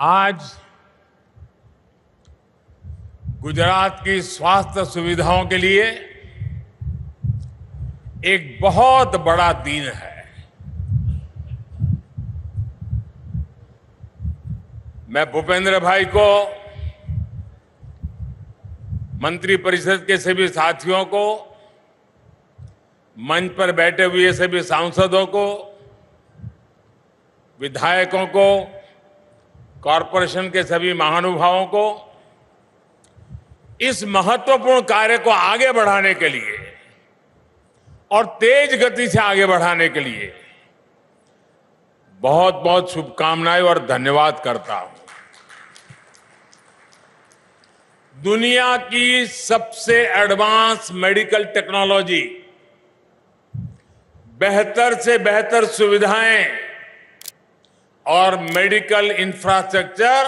आज गुजरात की स्वास्थ्य सुविधाओं के लिए एक बहुत बड़ा दिन है। मैं भूपेंद्र भाई को, मंत्री परिषद के सभी साथियों को, मंच पर बैठे हुए सभी सांसदों को, विधायकों को, कॉरपोरेशन के सभी महानुभावों को इस महत्वपूर्ण कार्य को आगे बढ़ाने के लिए और तेज गति से आगे बढ़ाने के लिए बहुत बहुत शुभकामनाएं और धन्यवाद करता हूं। दुनिया की सबसे एडवांस मेडिकल टेक्नोलॉजी, बेहतर से बेहतर सुविधाएं और मेडिकल इंफ्रास्ट्रक्चर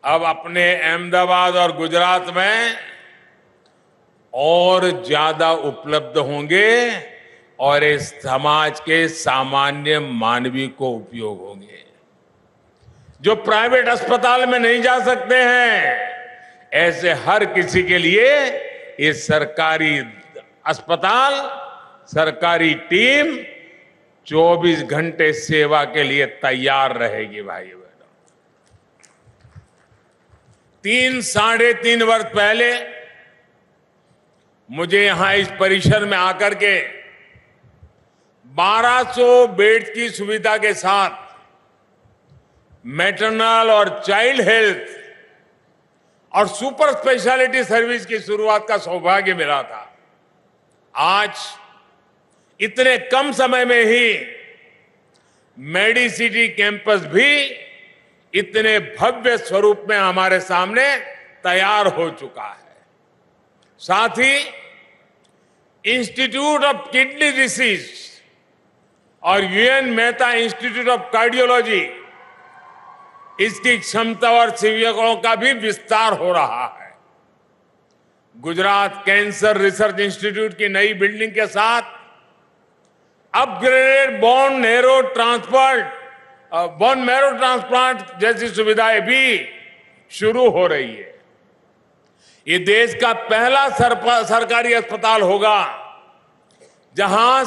अब अपने अहमदाबाद और गुजरात में और ज्यादा उपलब्ध होंगे और इस समाज के सामान्य मानवी को उपयोग होंगे। जो प्राइवेट अस्पताल में नहीं जा सकते हैं, ऐसे हर किसी के लिए ये सरकारी अस्पताल, सरकारी टीम 24 घंटे सेवा के लिए तैयार रहेगी। भाई बहनों, 3-3.5 वर्ष पहले मुझे यहां इस परिसर में आकर के 1200 बेड की सुविधा के साथ मैटरनल और चाइल्ड हेल्थ और सुपर स्पेशलिटी सर्विस की शुरुआत का सौभाग्य मिला था। आज इतने कम समय में ही मेडिसिटी कैंपस भी इतने भव्य स्वरूप में हमारे सामने तैयार हो चुका है। साथ ही इंस्टीट्यूट ऑफ किडनी डिसीज और UN Mehta institute of cardiology, इसकी क्षमता और सेवकों का भी विस्तार हो रहा है। गुजरात कैंसर रिसर्च इंस्टीट्यूट की नई बिल्डिंग के साथ अपग्रेडेड बोन मैरो ट्रांसप्लांट जैसी सुविधाएं भी शुरू हो रही है। ये देश का पहला सरकारी अस्पताल होगा जहां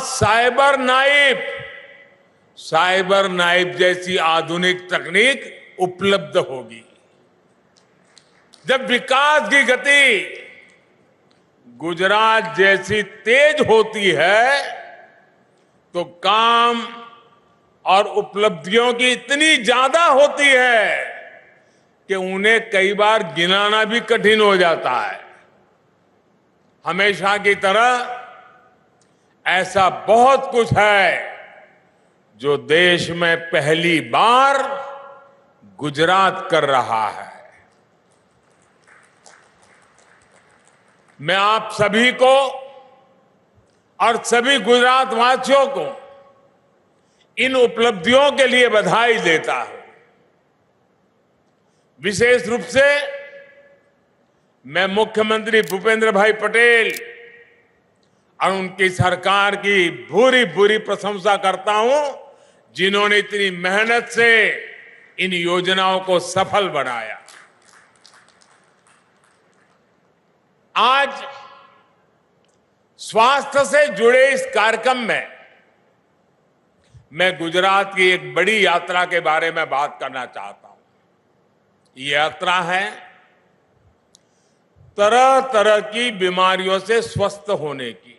साइबर नाइफ जैसी आधुनिक तकनीक उपलब्ध होगी। जब विकास की गति गुजरात जैसी तेज होती है तो काम और उपलब्धियों की इतनी ज्यादा होती है कि उन्हें कई बार गिनाना भी कठिन हो जाता है। हमेशा की तरह ऐसा बहुत कुछ है जो देश में पहली बार गुजरात कर रहा है। मैं आप सभी को और सभी गुजरात वासियों को इन उपलब्धियों के लिए बधाई देता हूं। विशेष रूप से मैं मुख्यमंत्री भूपेंद्र भाई पटेल और उनकी सरकार की भूरी भूरी प्रशंसा करता हूं, जिन्होंने इतनी मेहनत से इन योजनाओं को सफल बनाया। आज स्वास्थ्य से जुड़े इस कार्यक्रम में मैं गुजरात की एक बड़ी यात्रा के बारे में बात करना चाहता हूं। ये यात्रा है तरह तरह की बीमारियों से स्वस्थ होने की।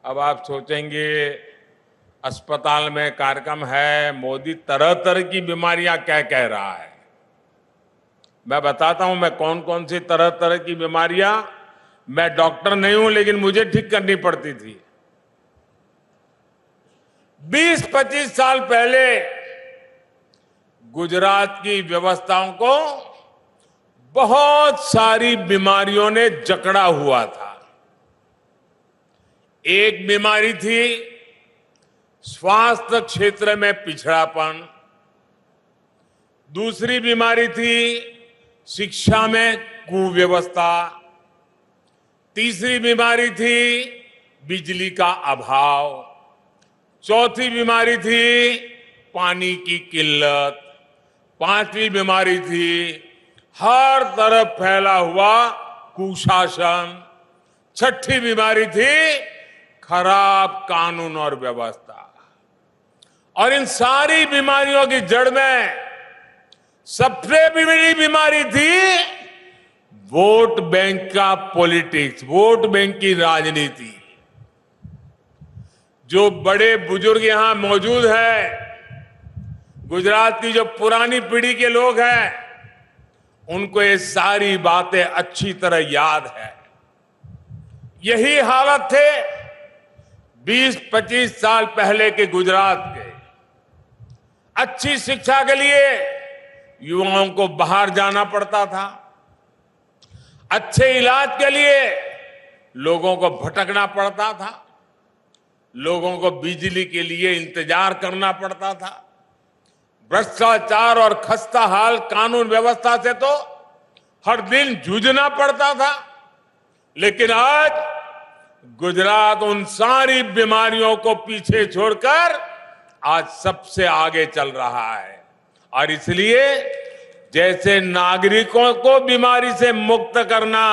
अब आप सोचेंगे अस्पताल में कार्यक्रम है, मोदी तरह तरह की बीमारियां क्या कह रहा है। मैं बताता हूं मैं कौन कौन सी तरह तरह की बीमारियां, मैं डॉक्टर नहीं हूं लेकिन मुझे ठीक करनी पड़ती थी। 20-25 साल पहले गुजरात की व्यवस्थाओं को बहुत सारी बीमारियों ने जकड़ा हुआ था। एक बीमारी थी स्वास्थ्य क्षेत्र में पिछड़ापन, दूसरी बीमारी थी शिक्षा में कुव्यवस्था, तीसरी बीमारी थी बिजली का अभाव, चौथी बीमारी थी पानी की किल्लत, पांचवी बीमारी थी हर तरफ फैला हुआ कुशासन। छठी बीमारी थी खराब कानून और व्यवस्था। और इन सारी बीमारियों की जड़ में सबसे बड़ी बीमारी थी वोट बैंक का पॉलिटिक्स, वोट बैंक की राजनीति। जो बड़े बुजुर्ग यहां मौजूद हैं, गुजरात की जो पुरानी पीढ़ी के लोग हैं, उनको ये सारी बातें अच्छी तरह याद है। यही हालत थे 20-25 साल पहले के गुजरात के। अच्छी शिक्षा के लिए युवाओं को बाहर जाना पड़ता था। अच्छे इलाज के लिए लोगों को भटकना पड़ता था। लोगों को बिजली के लिए इंतजार करना पड़ता था। भ्रष्टाचार और खस्ता हाल कानून व्यवस्था से तो हर दिन जूझना पड़ता था। लेकिन आज गुजरात उन सारी बीमारियों को पीछे छोड़कर आज सबसे आगे चल रहा है। और इसलिए जैसे नागरिकों को बीमारी से मुक्त करना,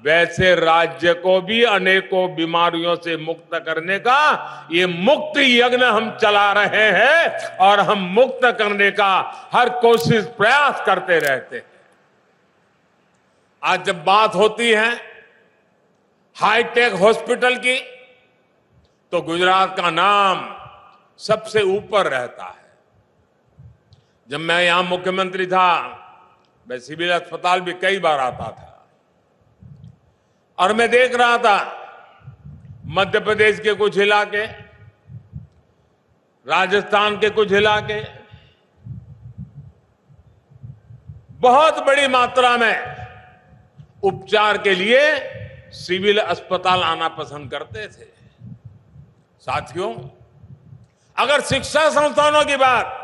वैसे राज्य को भी अनेकों बीमारियों से मुक्त करने का ये मुक्त यज्ञ हम चला रहे हैं। और हम मुक्त करने का हर कोशिश प्रयास करते रहते हैं। आज जब बात होती है हाईटेक हॉस्पिटल की, तो गुजरात का नाम सबसे ऊपर रहता है। जब मैं यहां मुख्यमंत्री था, मैं सिविल अस्पताल भी कई बार आता था और मैं देख रहा था मध्य प्रदेश के कुछ इलाके, राजस्थान के कुछ इलाके बहुत बड़ी मात्रा में उपचार के लिए सिविल अस्पताल आना पसंद करते थे। साथियों, अगर शिक्षा संस्थानों की बात,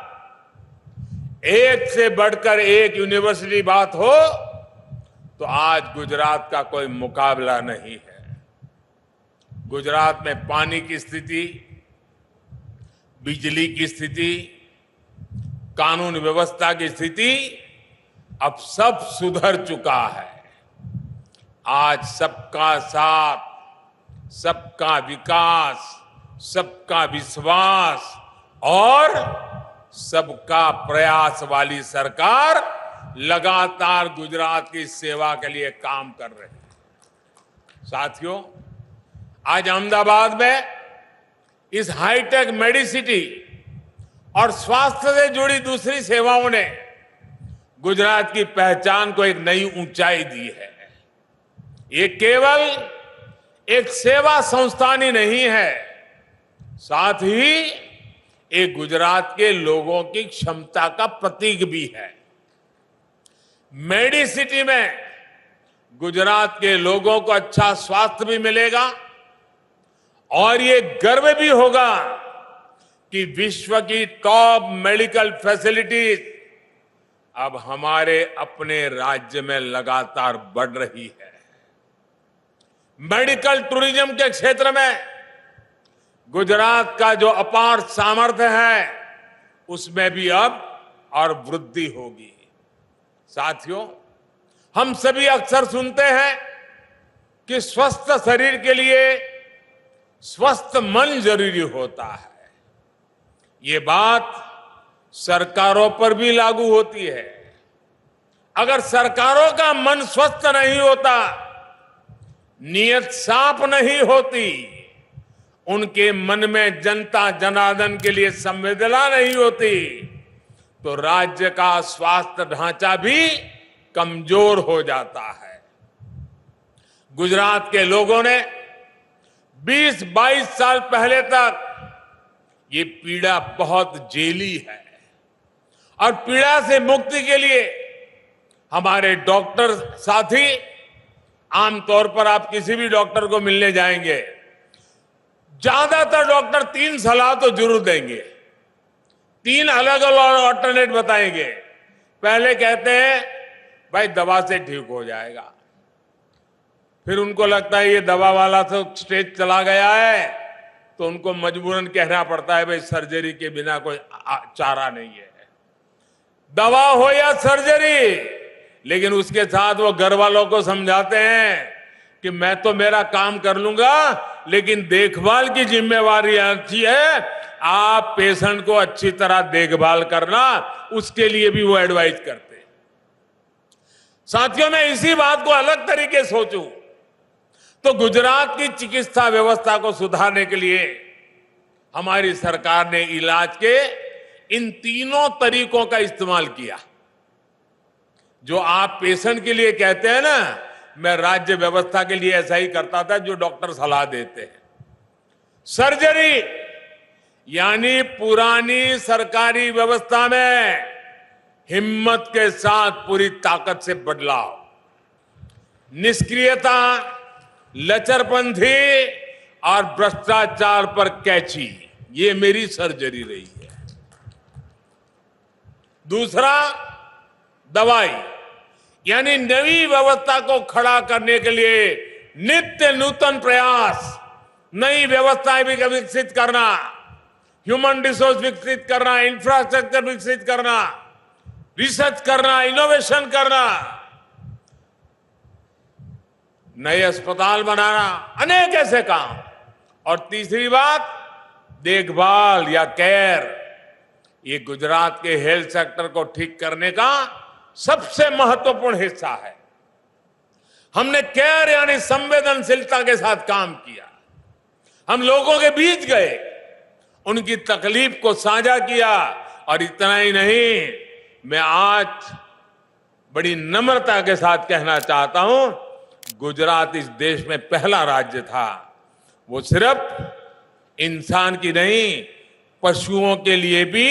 एक से बढ़कर एक यूनिवर्सिटी बात हो, तो आज गुजरात का कोई मुकाबला नहीं है। गुजरात में पानी की स्थिति, बिजली की स्थिति, कानून व्यवस्था की स्थिति अब सब सुधर चुका है। आज सबका साथ, सबका विकास, सबका विश्वास और सबका प्रयास वाली सरकार लगातार गुजरात की सेवा के लिए काम कर रही है। साथियों, आज अहमदाबाद में इस हाईटेक मेडिसिटी और स्वास्थ्य से जुड़ी दूसरी सेवाओं ने गुजरात की पहचान को एक नई ऊंचाई दी है। ये केवल एक सेवा संस्थान ही नहीं है, साथ ही एक गुजरात के लोगों की क्षमता का प्रतीक भी है। मेडिसिटी में गुजरात के लोगों को अच्छा स्वास्थ्य भी मिलेगा और ये गर्व भी होगा कि विश्व की टॉप मेडिकल फैसिलिटीज अब हमारे अपने राज्य में लगातार बढ़ रही है। मेडिकल टूरिज्म के क्षेत्र में गुजरात का जो अपार सामर्थ्य है, उसमें भी अब और वृद्धि होगी। साथियों, हम सभी अक्सर सुनते हैं कि स्वस्थ शरीर के लिए स्वस्थ मन जरूरी होता है। ये बात सरकारों पर भी लागू होती है। अगर सरकारों का मन स्वस्थ नहीं होता, नीयत साफ नहीं होती, उनके मन में जनता जनार्दन के लिए संवेदना नहीं होती, तो राज्य का स्वास्थ्य ढांचा भी कमजोर हो जाता है। गुजरात के लोगों ने 20-22 साल पहले तक ये पीड़ा बहुत झेली है और पीड़ा से मुक्ति के लिए हमारे डॉक्टर साथी, आमतौर पर आप किसी भी डॉक्टर को मिलने जाएंगे, ज्यादातर डॉक्टर 3 सलाह तो जरूर देंगे, 3 अलग अलग ऑल्टरनेट बताएंगे। पहले कहते हैं भाई दवा से ठीक हो जाएगा, फिर उनको लगता है ये दवा वाला तो स्टेज चला गया है, तो उनको मजबूरन कहना पड़ता है भाई सर्जरी के बिना कोई चारा नहीं है। दवा हो या सर्जरी, लेकिन उसके साथ वो घर वालों को समझाते हैं कि मैं तो मेरा काम कर लूंगा, लेकिन देखभाल की जिम्मेवारी अच्छी है, आप पेशेंट को अच्छी तरह देखभाल करना, उसके लिए भी वो एडवाइस करते हैं। साथियों, मैं इसी बात को अलग तरीके से सोचूं तो गुजरात की चिकित्सा व्यवस्था को सुधारने के लिए हमारी सरकार ने इलाज के इन तीनों तरीकों का इस्तेमाल किया। जो आप पेशेंट के लिए कहते हैं ना, मैं राज्य व्यवस्था के लिए ऐसा ही करता था जो डॉक्टर सलाह देते हैं। सर्जरी यानी पुरानी सरकारी व्यवस्था में हिम्मत के साथ पूरी ताकत से बदलाव, निष्क्रियता, लचरपंथी और भ्रष्टाचार पर कैची, ये मेरी सर्जरी रही है। दूसरा, दवाई यानी नई व्यवस्था को खड़ा करने के लिए नित्य नूतन प्रयास, नई व्यवस्थाएं भी विकसित करना, ह्यूमन रिसोर्स विकसित करना, इंफ्रास्ट्रक्चर विकसित करना, रिसर्च करना, इनोवेशन करना, नए अस्पताल बनाना, अनेक ऐसे काम। और तीसरी बात, देखभाल या केयर, ये गुजरात के हेल्थ सेक्टर को ठीक करने का सबसे महत्वपूर्ण हिस्सा है। हमने केयर यानी संवेदनशीलता के साथ काम किया। हम लोगों के बीच गए, उनकी तकलीफ को साझा किया, और इतना ही नहीं, मैं आज बड़ी नम्रता के साथ कहना चाहता हूं, गुजरात इस देश में पहला राज्य था, वो सिर्फ इंसान की नहीं, पशुओं के लिए भी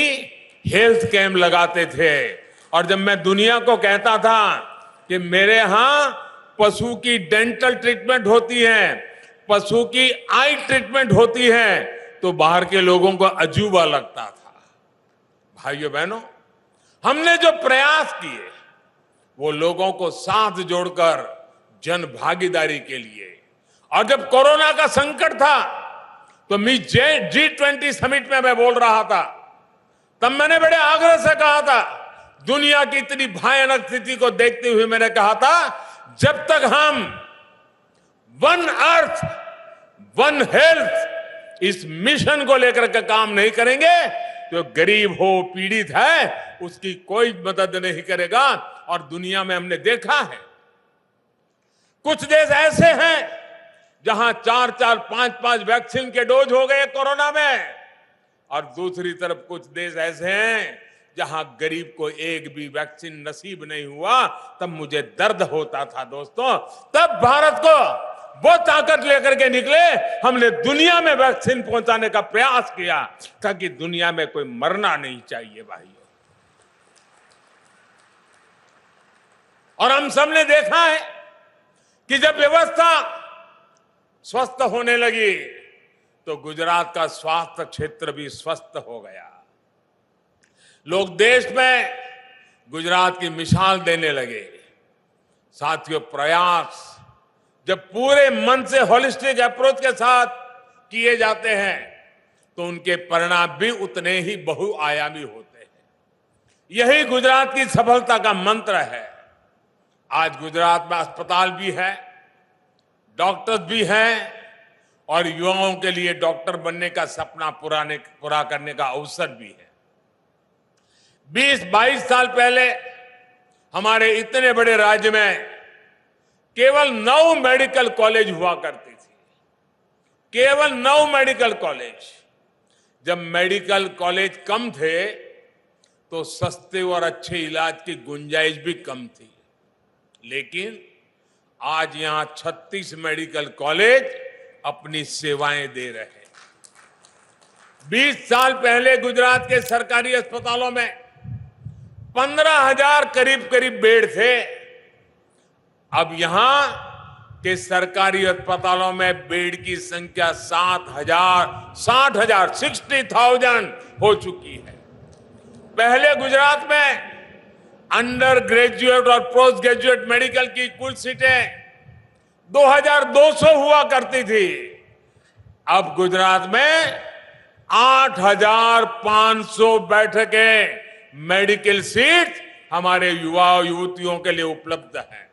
हेल्थ कैंप लगाते थे। और जब मैं दुनिया को कहता था कि मेरे यहां पशु की डेंटल ट्रीटमेंट होती है, पशु की आई ट्रीटमेंट होती है, तो बाहर के लोगों को अजूबा लगता था। भाइयों बहनों, हमने जो प्रयास किए वो लोगों को साथ जोड़कर जन भागीदारी के लिए। और जब कोरोना का संकट था तो G20 समिट में मैं बोल रहा था, तब मैंने बड़े आग्रह से कहा था, दुनिया की इतनी भयानक स्थिति को देखते हुए मैंने कहा था, जब तक हम वन अर्थ वन हेल्थ इस मिशन को लेकर के काम नहीं करेंगे, तो गरीब हो, पीड़ित है, उसकी कोई मदद नहीं करेगा। और दुनिया में हमने देखा है, कुछ देश ऐसे हैं जहां 4-4, 5-5 वैक्सीन के डोज हो गए कोरोना में, और दूसरी तरफ कुछ देश ऐसे हैं जहां गरीब को एक भी वैक्सीन नसीब नहीं हुआ। तब मुझे दर्द होता था दोस्तों। तब भारत को वो ताकत लेकर के निकले, हमने दुनिया में वैक्सीन पहुंचाने का प्रयास किया, ताकि दुनिया में कोई मरना नहीं चाहिए भाइयों। और हम सबने देखा है कि जब व्यवस्था स्वस्थ होने लगी तो गुजरात का स्वास्थ्य क्षेत्र भी स्वस्थ हो गया। लोग देश में गुजरात की मिसाल देने लगे। साथियों, प्रयास जब पूरे मन से होलिस्टिक अप्रोच के साथ किए जाते हैं तो उनके परिणाम भी उतने ही बहुआयामी होते हैं। यही गुजरात की सफलता का मंत्र है। आज गुजरात में अस्पताल भी है, डॉक्टर्स भी हैं, और युवाओं के लिए डॉक्टर बनने का सपना पूरा करने का अवसर भी है। 20-22 साल पहले हमारे इतने बड़े राज्य में केवल 9 मेडिकल कॉलेज हुआ करती थी, केवल 9 मेडिकल कॉलेज। जब मेडिकल कॉलेज कम थे तो सस्ते और अच्छे इलाज की गुंजाइश भी कम थी, लेकिन आज यहां 36 मेडिकल कॉलेज अपनी सेवाएं दे रहे हैं। 20 साल पहले गुजरात के सरकारी अस्पतालों में 15,000 करीब बेड थे। अब यहां के सरकारी अस्पतालों में बेड की संख्या 60,000 हो चुकी है। पहले गुजरात में अंडर ग्रेजुएट और पोस्ट ग्रेजुएट मेडिकल की कुल सीटें 2,200 हुआ करती थी। अब गुजरात में 8,500 बैठकें मेडिकल सीट हमारे युवा युवतियों के लिए उपलब्ध है।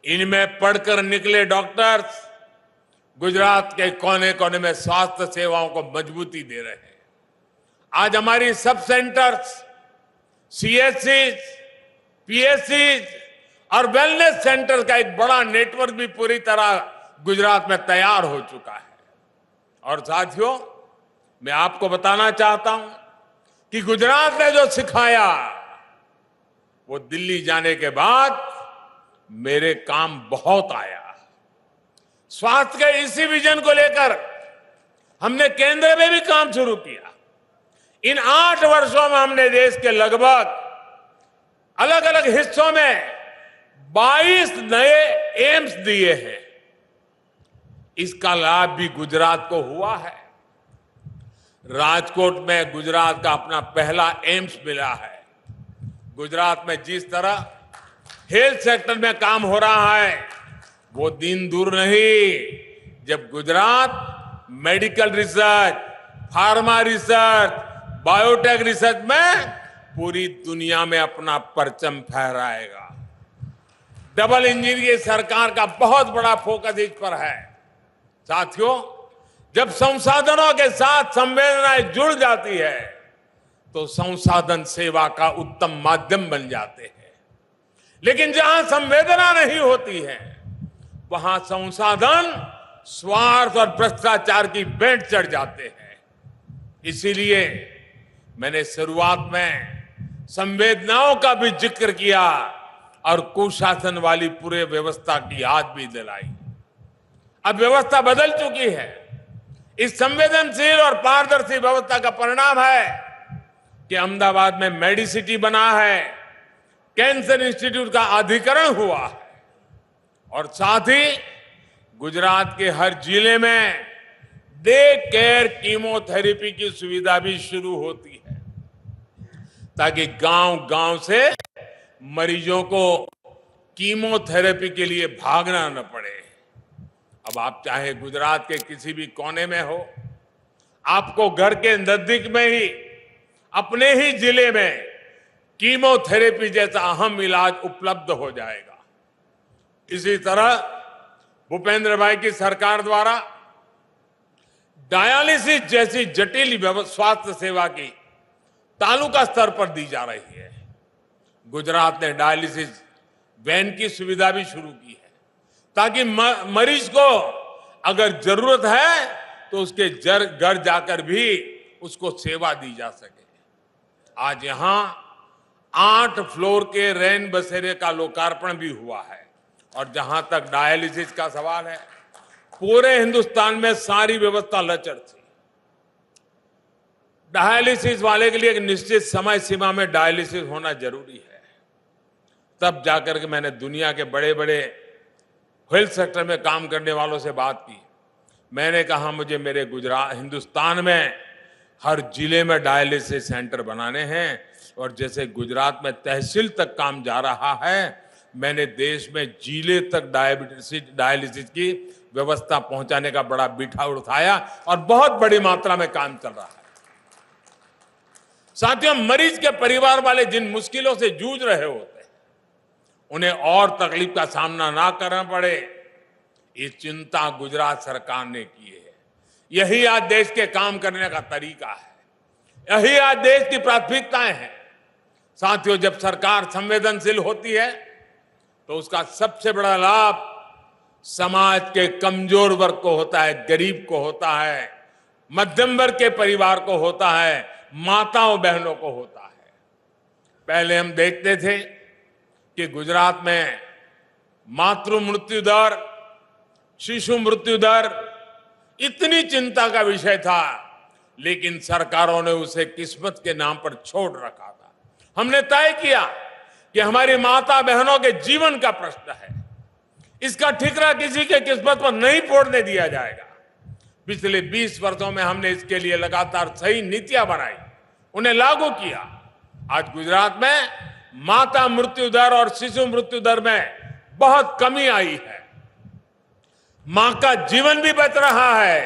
इनमें पढ़कर निकले डॉक्टर्स गुजरात के कोने कोने में स्वास्थ्य सेवाओं को मजबूती दे रहे हैं। आज हमारी सब सेंटर्स, सीएचसी, पीएचसी और वेलनेस सेंटर का एक बड़ा नेटवर्क भी पूरी तरह गुजरात में तैयार हो चुका है। और साथियों, मैं आपको बताना चाहता हूं कि गुजरात ने जो सिखाया वो दिल्ली जाने के बाद मेरे काम बहुत आया। स्वास्थ्य के इसी विजन को लेकर हमने केंद्र में भी काम शुरू किया। इन 8 वर्षों में हमने देश के लगभग अलग अलग हिस्सों में 22 नए एम्स दिए हैं। इसका लाभ भी गुजरात को हुआ है। राजकोट में गुजरात का अपना पहला एम्स मिला है। गुजरात में जिस तरह हेल्थ सेक्टर में काम हो रहा है वो दिन दूर नहीं जब Gujarat medical research, pharma research, biotech research में पूरी दुनिया में अपना परचम फहराएगा। डबल इंजन की सरकार का बहुत बड़ा फोकस इस पर है। साथियों, जब संसाधनों के साथ संवेदनाएं जुड़ जाती है तो संसाधन सेवा का उत्तम माध्यम बन जाते हैं। लेकिन जहां संवेदना नहीं होती है वहां संसाधन स्वार्थ और भ्रष्टाचार की भेंट चढ़ जाते हैं। इसीलिए मैंने शुरुआत में संवेदनाओं का भी जिक्र किया और कुशासन वाली पूरे व्यवस्था की याद भी दिलाई। अब व्यवस्था बदल चुकी है। इस संवेदनशील और पारदर्शी व्यवस्था का परिणाम है कि अहमदाबाद में मेडिसिटी बना है, कैंसर इंस्टीट्यूट का अधिकरण हुआ है और साथ ही गुजरात के हर जिले में डे केयर कीमोथेरेपी की सुविधा भी शुरू होती है ताकि गांव-गांव से मरीजों को कीमोथेरेपी के लिए भागना न पड़े। अब आप चाहे गुजरात के किसी भी कोने में हो, आपको घर के नजदीक में ही अपने ही जिले में कीमोथेरेपी जैसा अहम इलाज उपलब्ध हो जाएगा। इसी तरह भूपेंद्र भाई की सरकार द्वारा डायलिसिस जैसी जटिल स्वास्थ्य सेवा की तालुका स्तर पर दी जा रही है। गुजरात ने डायलिसिस वैन की सुविधा भी शुरू की है ताकि मरीज को अगर जरूरत है तो उसके घर जाकर भी उसको सेवा दी जा सके। आज यहां 8 फ्लोर के रैन बसेरे का लोकार्पण भी हुआ है। और जहां तक डायलिसिस का सवाल है, पूरे हिंदुस्तान में सारी व्यवस्था लचर थी। डायलिसिस वाले के लिए एक निश्चित समय सीमा में डायलिसिस होना जरूरी है। तब जाकर के मैंने दुनिया के बड़े बड़े हेल्थ सेक्टर में काम करने वालों से बात की। मैंने कहा मुझे मेरे हिंदुस्तान में हर जिले में डायलिसिस सेंटर बनाने हैं और जैसे गुजरात में तहसील तक काम जा रहा है, मैंने देश में जिले तक डायलिसिस की व्यवस्था पहुंचाने का बड़ा बीठा उठाया और बहुत बड़ी मात्रा में काम चल रहा है। साथियों, मरीज के परिवार वाले जिन मुश्किलों से जूझ रहे होते हैं उन्हें और तकलीफ का सामना ना करना पड़े, ये चिंता गुजरात सरकार ने की है। यही आज देश के काम करने का तरीका है। यही आज देश की प्राथमिकताएं हैं। साथियों, जब सरकार संवेदनशील होती है तो उसका सबसे बड़ा लाभ समाज के कमजोर वर्ग को होता है, गरीब को होता है, मध्यम वर्ग के परिवार को होता है, माताओं बहनों को होता है। पहले हम देखते थे कि गुजरात में मातृ मृत्यु दर, शिशु मृत्यु दर इतनी चिंता का विषय था, लेकिन सरकारों ने उसे किस्मत के नाम पर छोड़ रखा था। हमने तय किया कि हमारी माता बहनों के जीवन का प्रश्न है, इसका ठिकरा किसी के किस्मत पर नहीं फोड़ने दिया जाएगा। पिछले 20 वर्षों में हमने इसके लिए लगातार सही नीतियां बनाई, उन्हें लागू किया। आज गुजरात में माता मृत्यु दर और शिशु मृत्यु दर में बहुत कमी आई है। मां का जीवन भी बच रहा है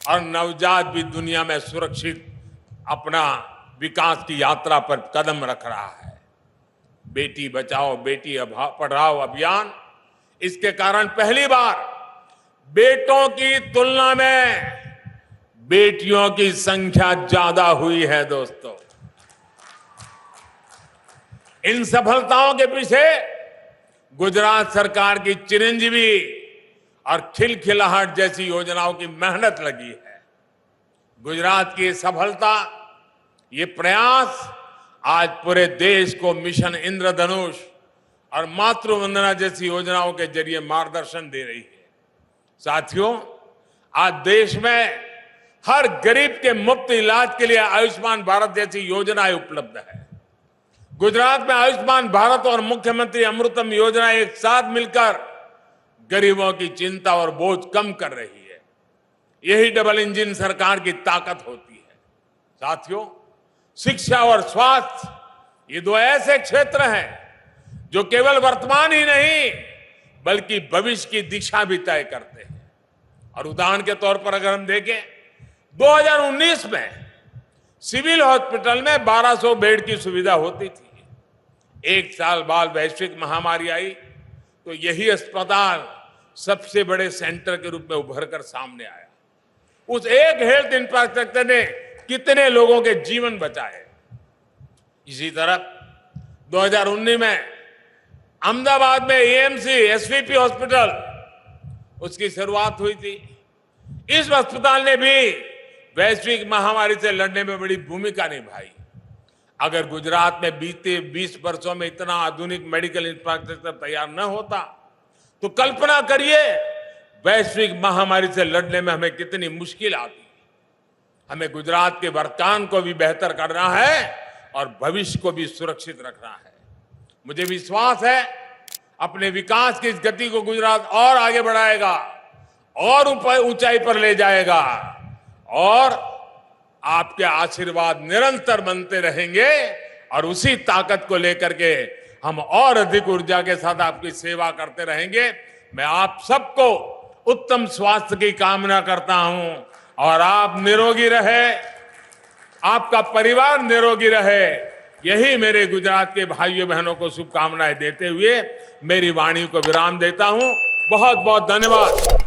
और नवजात भी दुनिया में सुरक्षित अपना विकास की यात्रा पर कदम रख रहा है। बेटी बचाओ बेटी पढ़ाओ अभियान, इसके कारण पहली बार बेटों की तुलना में बेटियों की संख्या ज्यादा हुई है। दोस्तों, इन सफलताओं के पीछे गुजरात सरकार की चिरंजीवी और खिलखिलाहट जैसी योजनाओं की मेहनत लगी है। गुजरात की सफलता, ये प्रयास आज पूरे देश को मिशन इंद्रधनुष और मातृवंदना जैसी योजनाओं के जरिए मार्गदर्शन दे रही है। साथियों, आज देश में हर गरीब के मुफ्त इलाज के लिए आयुष्मान भारत जैसी योजनाएं उपलब्ध है। गुजरात में आयुष्मान भारत और मुख्यमंत्री अमृतम योजना एक साथ मिलकर गरीबों की चिंता और बोझ कम कर रही है। यही डबल इंजन सरकार की ताकत होती है। साथियों, शिक्षा और स्वास्थ्य, ये दो ऐसे क्षेत्र हैं जो केवल वर्तमान ही नहीं बल्कि भविष्य की दिशा भी तय करते हैं। और उदाहरण के तौर पर अगर हम देखें, 2019 में सिविल हॉस्पिटल में 1200 बेड की सुविधा होती थी। एक साल बाद वैश्विक महामारी आई तो यही अस्पताल सबसे बड़े सेंटर के रूप में उभर कर सामने आया। उस एक हेल्थ इंफ्रास्ट्रक्चर ने कितने लोगों के जीवन बचाए। इसी तरह 2019 में अहमदाबाद में एएमसी एसवीपी हॉस्पिटल, उसकी शुरुआत हुई थी। इस अस्पताल ने भी वैश्विक महामारी से लड़ने में बड़ी भूमिका निभाई। अगर गुजरात में बीते 20 वर्षों में इतना आधुनिक मेडिकल इंफ्रास्ट्रक्चर तैयार न होता तो कल्पना करिए वैश्विक महामारी से लड़ने में हमें कितनी मुश्किल आती। हमें गुजरात के वर्तमान को भी बेहतर करना है और भविष्य को भी सुरक्षित रखना है। मुझे विश्वास है अपने विकास की इस गति को गुजरात और आगे बढ़ाएगा और ऊंचाई पर ले जाएगा और आपके आशीर्वाद निरंतर बनते रहेंगे और उसी ताकत को लेकर के हम और अधिक ऊर्जा के साथ आपकी सेवा करते रहेंगे। मैं आप सबको उत्तम स्वास्थ्य की कामना करता हूं और आप निरोगी रहे, आपका परिवार निरोगी रहे, यही मेरे गुजरात के भाइयों बहनों को शुभकामनाएं देते हुए मेरी वाणी को विराम देता हूं। बहुत बहुत धन्यवाद।